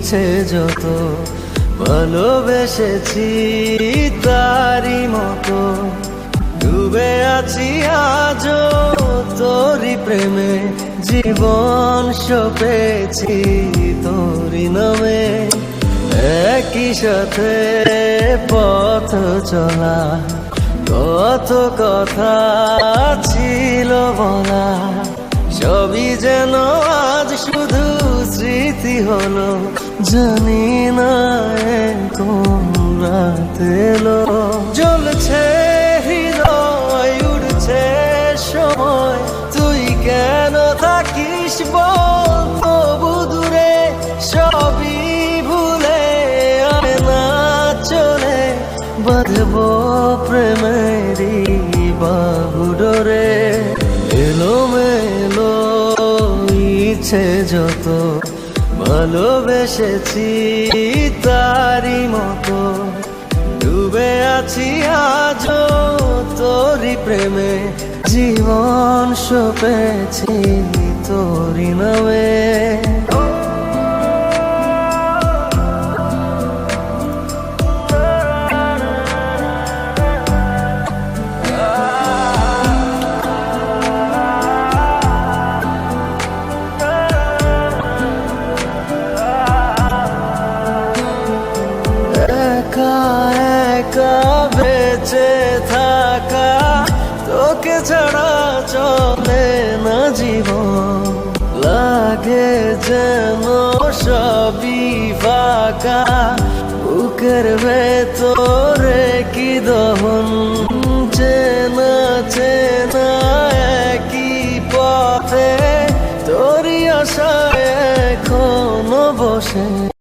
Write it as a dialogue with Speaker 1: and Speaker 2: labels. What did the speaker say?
Speaker 1: ইচ্ছে যত ভালোবেসেছি তারি মতো ডুবে আছি আজও তোরি প্রেমে জীবন সপেছি তোরি নামে একই সাথে পথ চলা কত কথা ছিল বলা সবই যেন আজ শুধু স্মৃতি হলো জানি না কোন রাত এলো জ্বলছে হৃদয় উড়ছে সময় তুই কেন থাকিস বল তবু দূরে সবই ভুলে আয় না চলে বাঁধবো প্রেমেরই বাহুডোরে এলোমেলো ইচ্ছে যত ভালোবেসেছি তারি মতো ডুবে আছি আজও তোরি প্রেমে জীবন সপেছি তোরি নামে একা বেঁচে থাকা তোকে ছাড়া চলে না জীবন লাগে যেন সবই ফাঁকা বুকের ভেতরে কি দহন চেনা চেনা একই পথে তোরই আশায় এখনো বসে